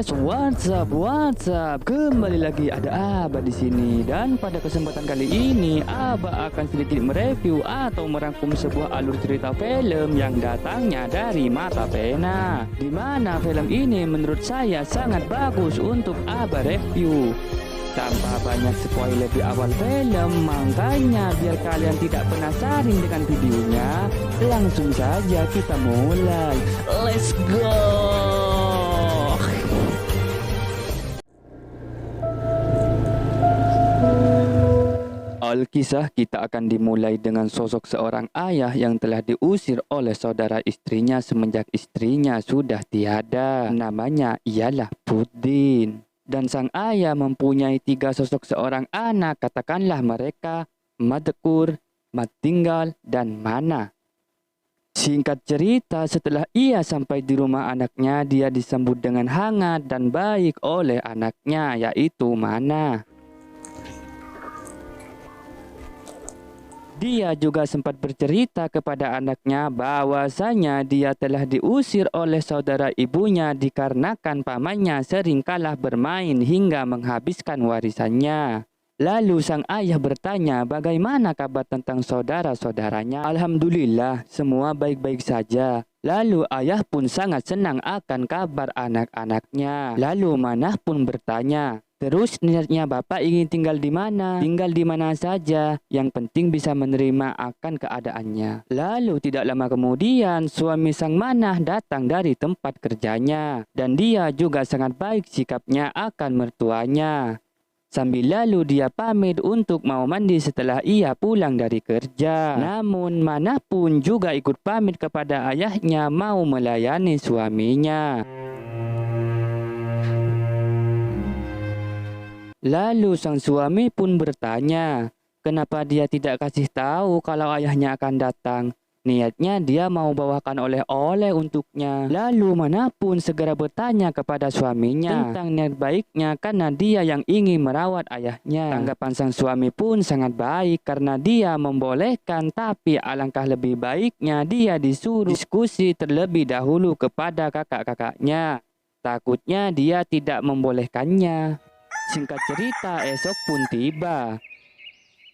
guys, what's up? Kembali lagi ada Aba di sini, dan pada kesempatan kali ini Aba akan sedikit mereview atau merangkum sebuah alur cerita film yang datangnya dari mata pena. Di mana film ini menurut saya sangat bagus untuk Aba review. Tanpa banyak spoiler di awal film, makanya biar kalian tidak penasaran dengan videonya, langsung saja kita mulai. Let's go! Alkisah kita akan dimulai dengan sosok seorang ayah yang telah diusir oleh saudara istrinya semenjak istrinya sudah tiada. Namanya ialah Pudin. Dan sang ayah mempunyai 3 sosok seorang anak, katakanlah mereka Madkur, Madtinggal, dan Mana. Singkat cerita, setelah ia sampai di rumah anaknya, dia disambut dengan hangat dan baik oleh anaknya, yaitu Mana. Dia juga sempat bercerita kepada anaknya bahwasanya dia telah diusir oleh saudara ibunya dikarenakan pamannya sering kalah bermain hingga menghabiskan warisannya. Lalu sang ayah bertanya bagaimana kabar tentang saudara-saudaranya. Alhamdulillah, semua baik-baik saja. Lalu ayah pun sangat senang akan kabar anak-anaknya. Lalu Manah pun bertanya, terus niatnya Bapak ingin tinggal di mana? Tinggal di mana saja, yang penting bisa menerima akan keadaannya. Lalu tidak lama kemudian suami sang Manah datang dari tempat kerjanya, dan dia juga sangat baik sikapnya akan mertuanya. Sambil lalu dia pamit untuk mau mandi setelah ia pulang dari kerja. Namun Manah pun juga ikut pamit kepada ayahnya mau melayani suaminya. Lalu sang suami pun bertanya, kenapa dia tidak kasih tahu kalau ayahnya akan datang? Niatnya dia mau bawakan oleh-oleh untuknya. Lalu Mana pun segera bertanya kepada suaminya tentang niat baiknya karena dia yang ingin merawat ayahnya. Tanggapan sang suami pun sangat baik karena dia membolehkan, tapi alangkah lebih baiknya dia disuruh diskusi terlebih dahulu kepada kakak-kakaknya. Takutnya dia tidak membolehkannya. Singkat cerita, esok pun tiba.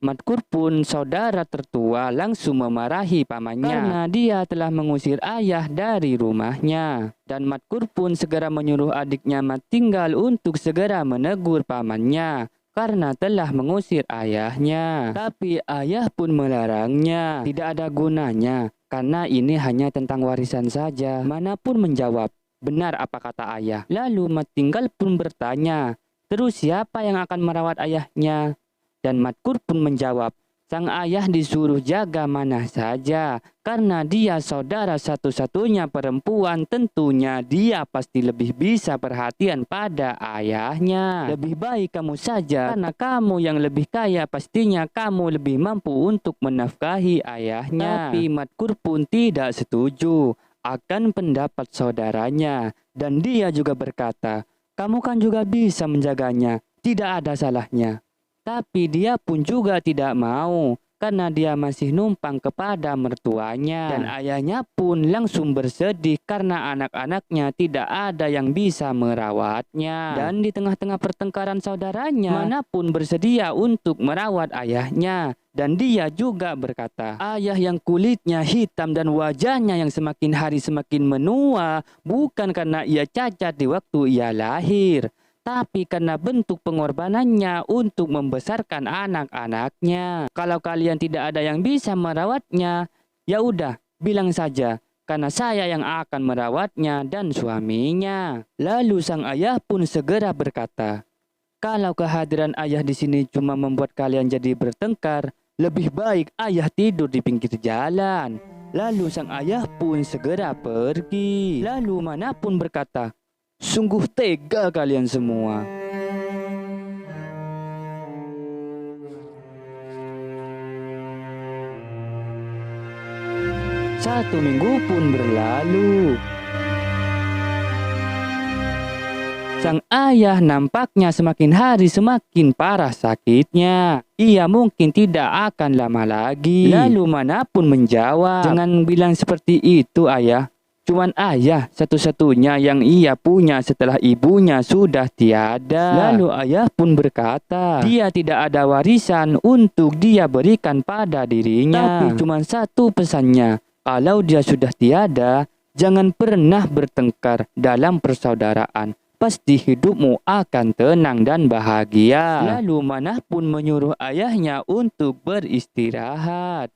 Madkur pun saudara tertua langsung memarahi pamannya karena dia telah mengusir ayah dari rumahnya. Dan Madkur pun segera menyuruh adiknya Madtinggal untuk segera menegur pamannya karena telah mengusir ayahnya. Tapi ayah pun melarangnya. Tidak ada gunanya karena ini hanya tentang warisan saja. Mana pun menjawab, benar apa kata ayah. Lalu Madtinggal pun bertanya, terus siapa yang akan merawat ayahnya? Dan Madkur pun menjawab, sang ayah disuruh jaga Mana saja. Karena dia saudara satu-satunya perempuan, tentunya dia pasti lebih bisa perhatian pada ayahnya. Lebih baik kamu saja, karena kamu yang lebih kaya, pastinya kamu lebih mampu untuk menafkahi ayahnya. Tapi Madkur pun tidak setuju akan pendapat saudaranya. Dan dia juga berkata, kamu kan juga bisa menjaganya, tidak ada salahnya. Tapi dia pun juga tidak mau karena dia masih numpang kepada mertuanya. Dan ayahnya pun langsung bersedih karena anak-anaknya tidak ada yang bisa merawatnya. Dan di tengah-tengah pertengkaran saudaranya, Mana pun bersedia untuk merawat ayahnya. Dan dia juga berkata, ayah yang kulitnya hitam dan wajahnya yang semakin hari semakin menua bukan karena ia cacat di waktu ia lahir, tapi karena bentuk pengorbanannya untuk membesarkan anak-anaknya. Kalau kalian tidak ada yang bisa merawatnya, ya udah, bilang saja, karena saya yang akan merawatnya dan suaminya. Lalu sang ayah pun segera berkata, kalau kehadiran ayah di sini cuma membuat kalian jadi bertengkar, lebih baik ayah tidur di pinggir jalan. Lalu sang ayah pun segera pergi. Lalu Mana pun berkata, sungguh tega kalian semua. Satu minggu pun berlalu. Sang ayah nampaknya semakin hari semakin parah sakitnya. Ia mungkin tidak akan lama lagi. Lalu Mana pun menjawab, jangan bilang seperti itu ayah. Cuman ayah satu-satunya yang ia punya setelah ibunya sudah tiada. Lalu ayah pun berkata, dia tidak ada warisan untuk dia berikan pada dirinya. Tapi cuma satu pesannya, kalau dia sudah tiada, jangan pernah bertengkar dalam persaudaraan. Pasti hidupmu akan tenang dan bahagia. Lalu Manah pun menyuruh ayahnya untuk beristirahat.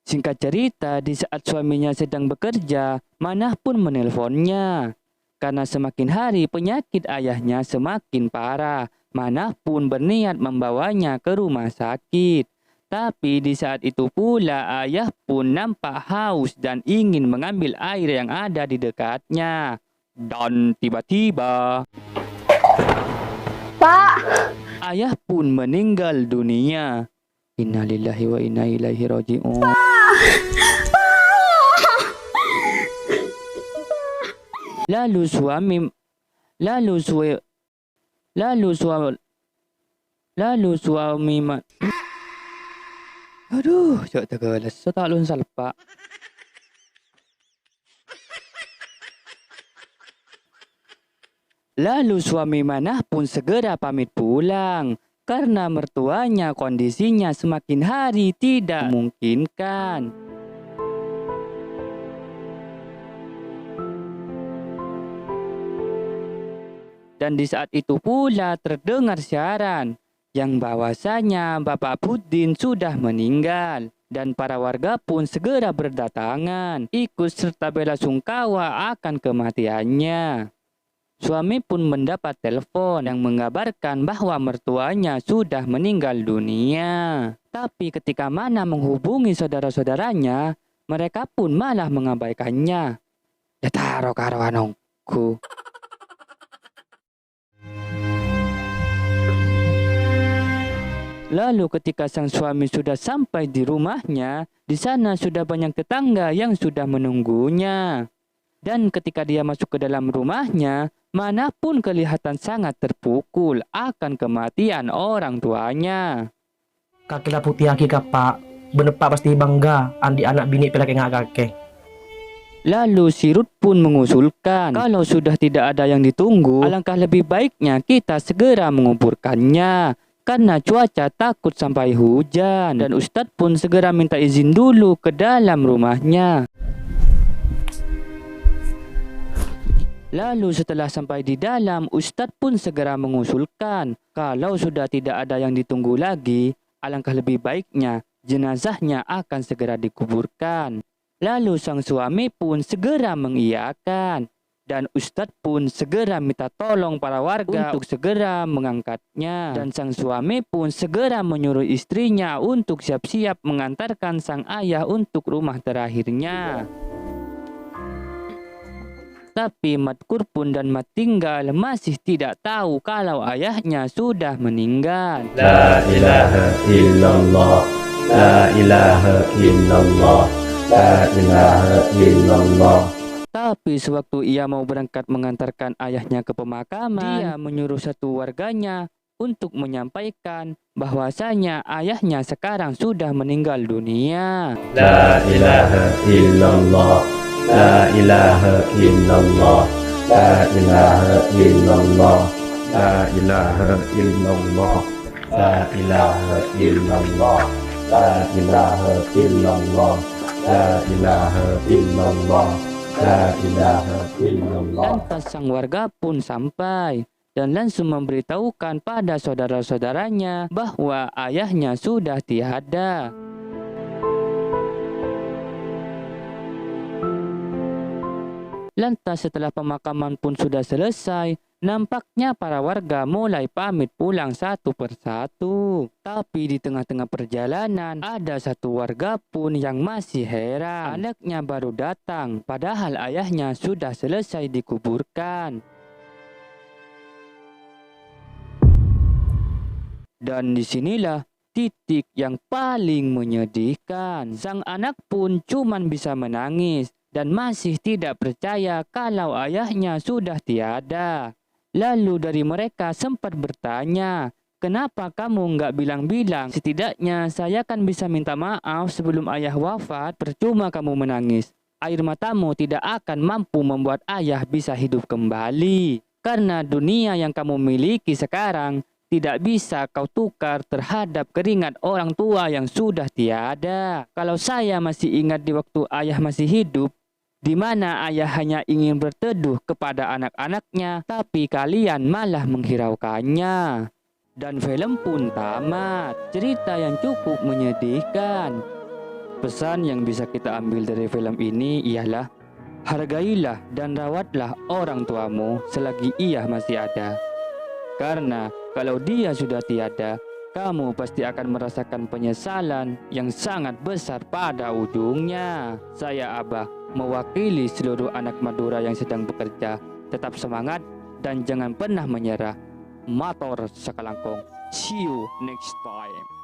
Singkat cerita, di saat suaminya sedang bekerja, Manah pun menelponnya. Karena semakin hari penyakit ayahnya semakin parah, Manah pun berniat membawanya ke rumah sakit. Tapi di saat itu pula ayah pun nampak haus dan ingin mengambil air yang ada di dekatnya. Dan tiba-tiba, Pak! ayah pun meninggal dunia. Innalillahi wa inna ilaihi raji'un. Lalu suami aduh, cok tegeles setalun salpa. Lalu suami Manah pun segera pamit pulang karena mertuanya kondisinya semakin hari tidak memungkinkan. Dan di saat itu pula terdengar siaran yang bahwasanya Bapak Pudin sudah meninggal. Dan para warga pun segera berdatangan ikut serta belasungkawa akan kematiannya. Suami pun mendapat telepon yang mengabarkan bahwa mertuanya sudah meninggal dunia. Tapi ketika Manah menghubungi saudara-saudaranya, mereka pun malah mengabaikannya. Ya taro karo anongku. Lalu ketika sang suami sudah sampai di rumahnya, di sana sudah banyak tetangga yang sudah menunggunya. Dan ketika dia masuk ke dalam rumahnya, Manah pun kelihatan sangat terpukul akan kematian orang tuanya. Kakilah putih aki pak, bener pak pasti bangga andi anak bini pelak ngak kakek. Lalu si Ruth pun mengusulkan, kalau sudah tidak ada yang ditunggu, alangkah lebih baiknya kita segera menguburkannya. Karena cuaca takut sampai hujan. Dan Ustadz pun segera minta izin dulu ke dalam rumahnya. Lalu setelah sampai di dalam, Ustadz pun segera mengusulkan, kalau sudah tidak ada yang ditunggu lagi, alangkah lebih baiknya jenazahnya akan segera dikuburkan. Lalu sang suami pun segera mengiyakan. Dan Ustadz pun segera minta tolong para warga untuk segera mengangkatnya. Dan sang suami pun segera menyuruh istrinya untuk siap-siap mengantarkan sang ayah untuk rumah terakhirnya. Tapi Matkur pun dan Matinggal masih tidak tahu kalau ayahnya sudah meninggal. La ilaha illallah, la ilaha illallah, la ilaha illallah. Tapi sewaktu ia mau berangkat mengantarkan ayahnya ke pemakaman, dia menyuruh satu warganya untuk menyampaikan bahwasanya ayahnya sekarang sudah meninggal dunia. La ilaha illallah, la ilaha illallah, la ilaha illallah, la ilaha illallah, la ilaha illallah, la ilaha illallah, la ilaha illallah. La ilaha illallah. Lantas sang warga pun sampai dan langsung memberitahukan pada saudara-saudaranya bahwa ayahnya sudah tiada. Lantas setelah pemakaman pun sudah selesai, nampaknya para warga mulai pamit pulang satu persatu. Tapi di tengah-tengah perjalanan, ada satu warga pun yang masih heran. Anaknya baru datang, padahal ayahnya sudah selesai dikuburkan. Dan disinilah titik yang paling menyedihkan. Sang anak pun cuman bisa menangis dan masih tidak percaya kalau ayahnya sudah tiada. Lalu dari mereka sempat bertanya, kenapa kamu nggak bilang-bilang? Setidaknya saya kan bisa minta maaf sebelum ayah wafat, percuma kamu menangis. air matamu tidak akan mampu membuat ayah bisa hidup kembali. Karena dunia yang kamu miliki sekarang tidak bisa kau tukar terhadap keringat orang tua yang sudah tiada. Kalau saya masih ingat di waktu ayah masih hidup, di mana ayah hanya ingin berteduh kepada anak-anaknya, tapi kalian malah menghiraukannya. Dan film pun tamat. Cerita yang cukup menyedihkan. Pesan yang bisa kita ambil dari film ini ialah hargailah dan rawatlah orang tuamu selagi ia masih ada. Karena kalau dia sudah tiada, kamu pasti akan merasakan penyesalan yang sangat besar pada ujungnya. Saya Abah, mewakili seluruh anak Madura yang sedang bekerja. Tetap semangat dan jangan pernah menyerah. Mator Sakalangkong. See you next time.